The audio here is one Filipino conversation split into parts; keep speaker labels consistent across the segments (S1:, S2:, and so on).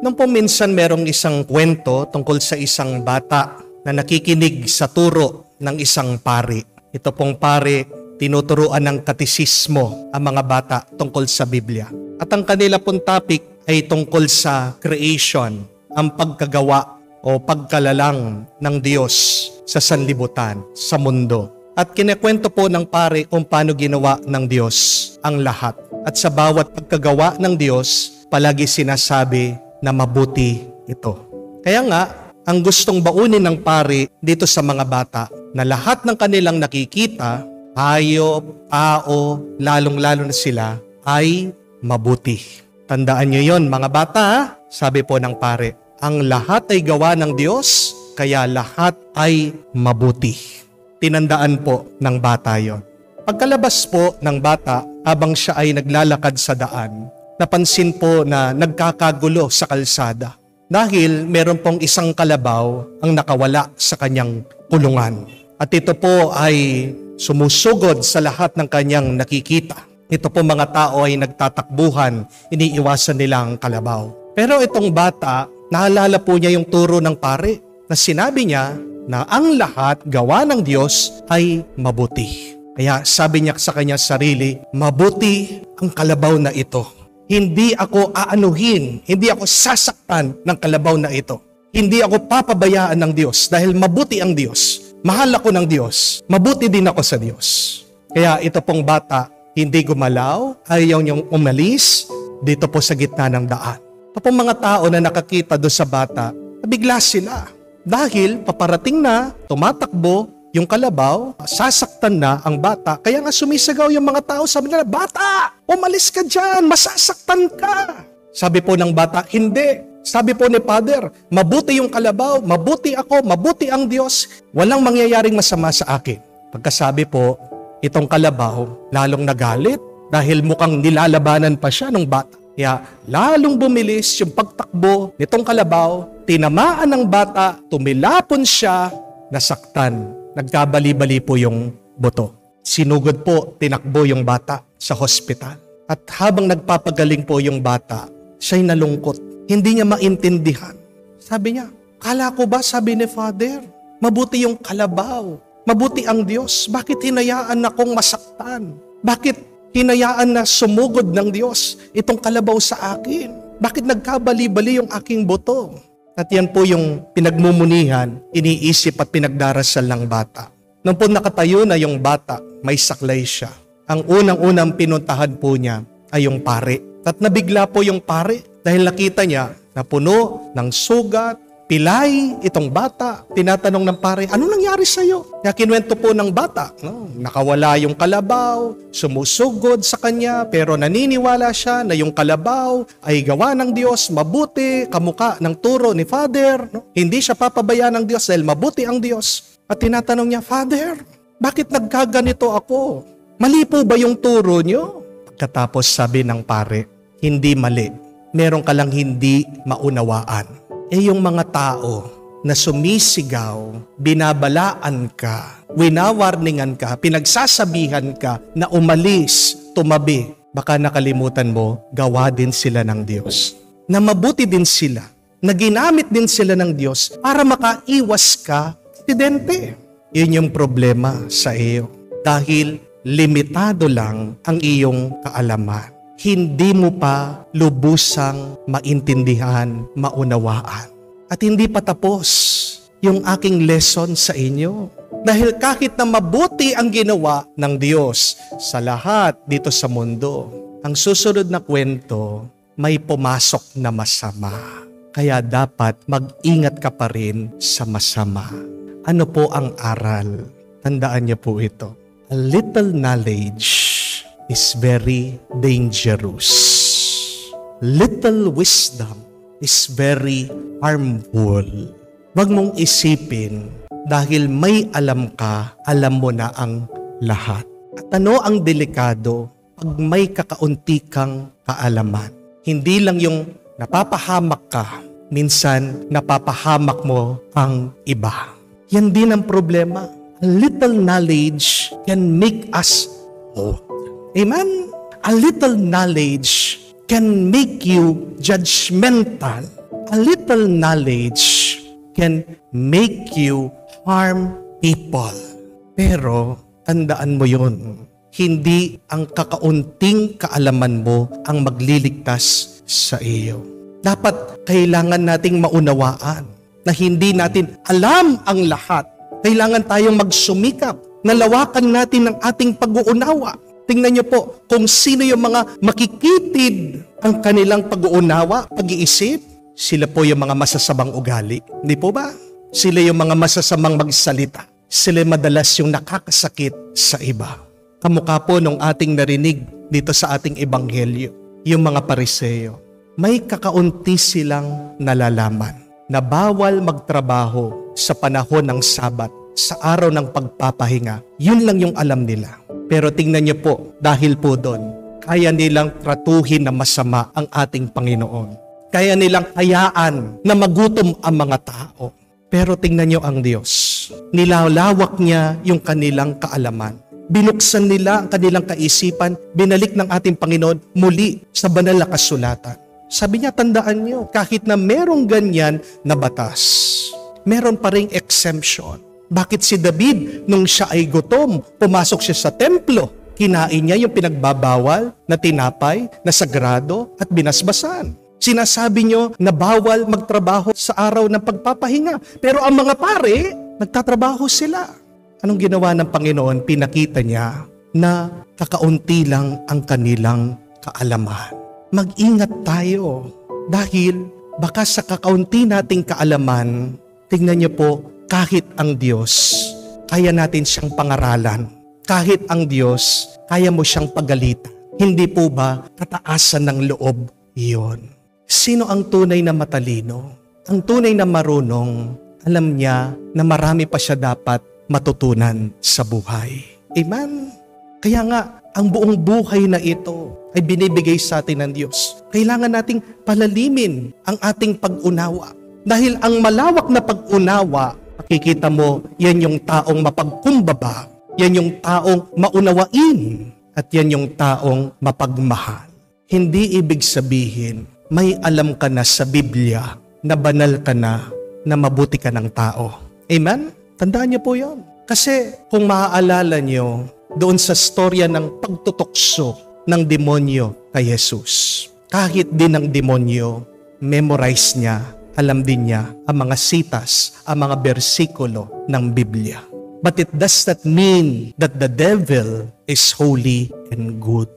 S1: Nung po minsan merong isang kwento tungkol sa isang bata na nakikinig sa turo ng isang pari. Ito pong pari, tinuturuan ng katisismo ang mga bata tungkol sa Biblia. At ang kanila pong topic ay tungkol sa creation, ang pagkagawa o pagkalalang ng Diyos sa sanlibutan, sa mundo. At kinekwento po ng pari kung paano ginawa ng Diyos ang lahat. At sa bawat pagkagawa ng Diyos, palagi sinasabi na mabuti ito. Kaya nga, ang gustong baunin ng pari dito sa mga bata na lahat ng kanilang nakikita, hayop, tao, lalong-lalo na sila, ay mabuti. Tandaan nyo yon mga bata, sabi po ng pari, ang lahat ay gawa ng Diyos, kaya lahat ay mabuti. Tinandaan po ng bata yon. Pagkalabas po ng bata, habang siya ay naglalakad sa daan, napansin po na nagkakagulo sa kalsada dahil meron pong isang kalabaw ang nakawala sa kanyang kulungan. At ito po ay sumusugod sa lahat ng kanyang nakikita. Ito po mga tao ay nagtatakbuhan, iniiwasan nila ang kalabaw. Pero itong bata, naalala po niya yung turo ng pare na sinabi niya na ang lahat gawa ng Diyos ay mabuti. Kaya sabi niya sa kanyang sarili, mabuti ang kalabaw na ito. Hindi ako aanuhin, hindi ako sasaktan ng kalabaw na ito. Hindi ako papabayaan ng Diyos dahil mabuti ang Diyos. Mahal ako ng Diyos. Mabuti din ako sa Diyos. Kaya ito pong bata, hindi gumalaw, ayaw niyang umalis dito po sa gitna ng daan. Ito pong mga tao na nakakita doon sa bata, nabigla sila. Dahil paparating na, tumatakbo yung kalabaw, sasaktan na ang bata. Kaya nga sumisigaw yung mga tao, sabi nila, bata, umalis ka dyan, masasaktan ka. Sabi po ng bata, hindi. Sabi po ni Father, mabuti yung kalabaw, mabuti ako, mabuti ang Diyos. Walang mangyayaring masama sa akin. Pagkasabi po, itong kalabaw, lalong nagalit dahil mukhang nilalabanan pa siya ng bata. Kaya lalong bumilis yung pagtakbo nitong kalabaw, tinamaan ng bata, tumilapon siya, nasaktan. Nagkabali-bali po yung buto. Sinugod po, tinakbo yung bata sa hospital. At habang nagpapagaling po yung bata, siya'y nalungkot. Hindi niya maintindihan. Sabi niya, kala ko ba, sabi ni Father, mabuti yung kalabaw, mabuti ang Diyos. Bakit hinayaan akong masaktan? Bakit hinayaan na sumugod ng Diyos itong kalabaw sa akin? Bakit nagkabali-bali yung aking buto? At yan po yung pinagmumunihan, iniisip at pinagdarasal ng bata. Nung po nakatayo na yung bata, may saklay siya. Ang unang-unang pinuntahan po niya ay yung pare. At nabigla po yung pare dahil nakita niya na puno ng sugat, pilay itong bata. Tinatanong ng pare, ano nangyari sa'yo? Kaya kinuwento po ng bata, nakawala yung kalabaw, sumusugod sa kanya, pero naniniwala siya na yung kalabaw ay gawa ng Diyos, mabuti, kamuka ng turo ni Father. Hindi siya papabayaan ng Diyos dahil mabuti ang Diyos. At tinatanong niya, Father, bakit nagkaganito ako? Mali po ba yung turo niyo? Pagkatapos sabi ng pare, hindi mali. Meron ka lang hindi maunawaan. Yung mga tao na sumisigaw, binabalaan ka, winawarningan ka, pinagsasabihan ka na umalis, tumabi, baka nakalimutan mo, gawa din sila ng Diyos. Na mabuti din sila, na ginamit din sila ng Diyos para makaiwas ka, aksidente. Yun yung problema sa iyo. Dahil limitado lang ang iyong kaalaman. Hindi mo pa lubusang maintindihan, maunawaan. At hindi pa tapos yung aking lesson sa inyo. Dahil kahit na mabuti ang ginawa ng Diyos sa lahat dito sa mundo, ang susunod na kwento, may pumasok na masama. Kaya dapat mag-ingat ka pa rin sa masama. Ano po ang aral? Tandaan niyo po ito. A little knowledge is very dangerous. Little wisdom is very harmful. Huwag mong isipin dahil may alam ka, alam mo na ang lahat. At ano ang delikado pag may kakaunti kang kaalaman? Hindi lang yung napapahamak ka, minsan napapahamak mo ang iba. Yan din ang problema. A little knowledge can make us old. Amen? A little knowledge can make you judgmental. a little knowledge can make you harm people. Pero tandaan mo yun, hindi ang kakaunting kaalaman mo ang magliligtas sa iyo. Dapat kailangan nating maunawaan na hindi natin alam ang lahat. Kailangan tayong magsumikap na lawakan natin ang ating pag-uunawa. Tingnan niyo po kung sino yung mga makikitid ang kanilang pag-uunawa, pag-iisip. Sila po yung mga masasamang ugali. Hindi po ba? Sila yung mga masasamang magsalita. Sila madalas yung nakakasakit sa iba. Kamukha po nung ating narinig dito sa ating ebanghelyo, yung mga Pariseo. May kakaunti silang nalalaman na bawal magtrabaho sa panahon ng Sabat, sa araw ng pagpapahinga. Yun lang yung alam nila. Pero tingnan niyo po, dahil po doon, kaya nilang tratuhin na masama ang ating Panginoon. Kaya nilang hayaan na magutom ang mga tao. Pero tingnan niyo ang Diyos. Nilalawak niya yung kanilang kaalaman. Binuksan nila ang kanilang kaisipan, binalik ng ating Panginoon muli sa banal na kasulatan. Sabi niya, tandaan niyo, kahit na merong ganyan na batas, meron pa ring exemption. Bakit si David, nung siya ay gutom, pumasok siya sa templo, kinain niya yung pinagbabawal na tinapay, na sagrado at binasbasan. Sinasabi niyo na bawal magtrabaho sa araw ng pagpapahinga, pero ang mga pare, nagtatrabaho sila. Anong ginawa ng Panginoon? Pinakita niya na kakaunti lang ang kanilang kaalaman. Mag-ingat tayo dahil baka sa kakaunti nating kaalaman, tingnan niyo po, kahit ang Diyos, kaya natin siyang pangaralan. Kahit ang Diyos, kaya mo siyang pagalitan. Hindi po ba kataasan ng loob iyon? Sino ang tunay na matalino? Ang tunay na marunong, alam niya na marami pa siya dapat matutunan sa buhay. Amen? Kaya nga, ang buong buhay na ito ay binibigay sa atin ng Diyos. Kailangan nating palalimin ang ating pag-unawa. Dahil ang malawak na pag-unawa, makikita mo, yan yung taong mapagkumbaba, yan yung taong maunawain, at yan yung taong mapagmahal. Hindi ibig sabihin, may alam ka na sa Biblia, na banal ka na mabuti ka ng tao. Amen? Tandaan niyo po yun. Kasi kung maaalala niyo, doon sa storya ng pagtutukso ng demonyo kay Jesus, kahit din ng demonyo, memorize niya, alam din niya ang mga sitas, ang mga bersikulo ng Biblia. But it does not mean that the devil is holy and good.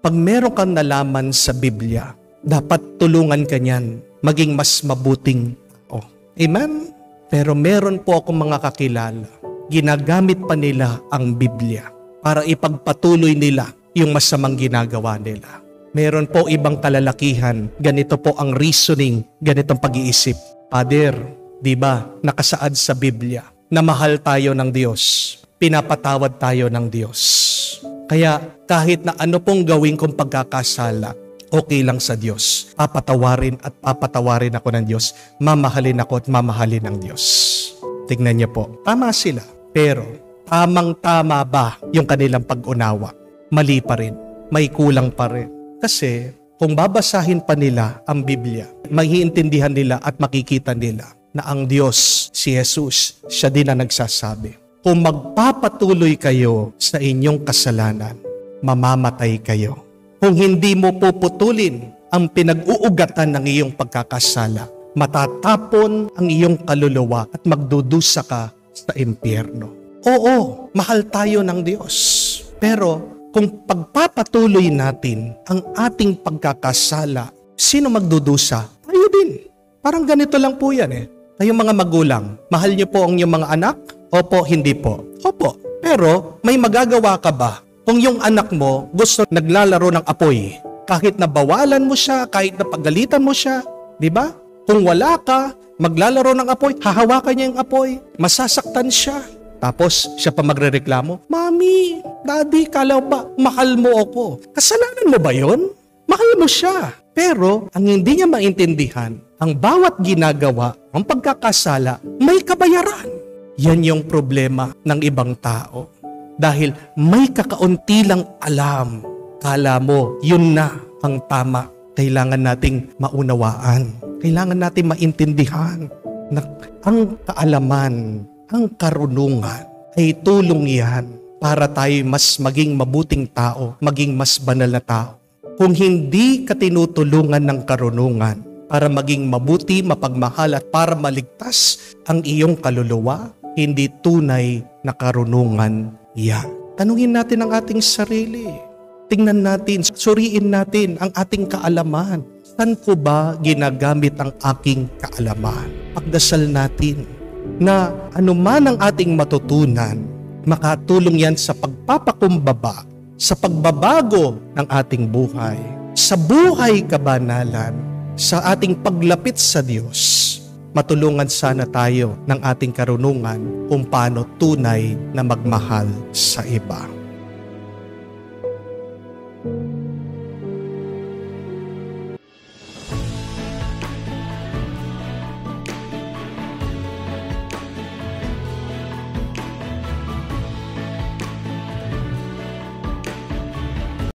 S1: Pag meron kang nalaman sa Biblia, dapat tulungan ka niyan maging mas mabuting tao. Amen? Pero meron po akong mga kakilala, ginagamit pa nila ang Biblia para ipagpatuloy nila yung masamang ginagawa nila. Meron po ibang kalalakihan, ganito po ang reasoning, ganitong pag-iisip. Father, di ba, nakasaad sa Biblia na mahal tayo ng Diyos, pinapatawad tayo ng Diyos. Kaya kahit na ano pong gawin kong pagkakasala, okay lang sa Diyos. Papatawarin at papatawarin ako ng Diyos. Mamahalin ako at mamahalin ng Diyos. Tignan niyo po, tama sila. Pero tamang-tama ba yung kanilang pag-unawa? Mali pa rin. May kulang pa rin. Kasi kung babasahin pa nila ang Biblia, maiintindihan nila at makikita nila na ang Diyos, si Jesus, siya din ang nagsasabi. Kung magpapatuloy kayo sa inyong kasalanan, mamamatay kayo. Kung hindi mo puputulin ang pinag-uugatan ng iyong pagkakasala, matatapon ang iyong kaluluwa at magdudusa ka sa impyerno. Oo, mahal tayo ng Diyos. Pero kung pagpapatuloy natin ang ating pagkakasala, sino magdudusa? Tayo din. Parang ganito lang po yan eh. Kayong mga magulang, mahal niyo po ang inyong mga anak? Opo, hindi po. Opo. Pero may magagawa ka ba? Kung yung anak mo gusto naglalaro ng apoy, kahit na bawalan mo siya, kahit na pagalitan mo siya, di ba? Kung wala ka, maglalaro ng apoy, hahawakan niya yung apoy, masasaktan siya. Tapos siya pa magrereklamo, Mami, Daddy, kala ba mahal mo ako? Kasalanan mo ba yon? Mahal mo siya. Pero ang hindi niya maintindihan, ang bawat ginagawa, ang pagkakasala, may kabayaran. Yan yung problema ng ibang tao. Dahil may kakaunti lang alam. Kala mo, yun na ang tama. Kailangan nating maunawaan. Kailangan natin maintindihan na ang kaalaman, ang karunungan ay tulong yan para tayo mas maging mabuting tao, maging mas banal na tao. Kung hindi ka tinutulungan ng karunungan para maging mabuti, mapagmahal at para maligtas ang iyong kaluluwa, hindi tunay na karunungan yan. Tanungin natin ang ating sarili. Tingnan natin, suriin natin ang ating kaalaman. Saan ko ba ginagamit ang aking kaalaman? Pagdasal natin na anuman ang ating matutunan, makatulong yan sa pagpapakumbaba, sa pagbabago ng ating buhay, sa buhay kabanalan, sa ating paglapit sa Diyos. Matulungan sana tayo ng ating karunungan kung paano tunay na magmahal sa iba.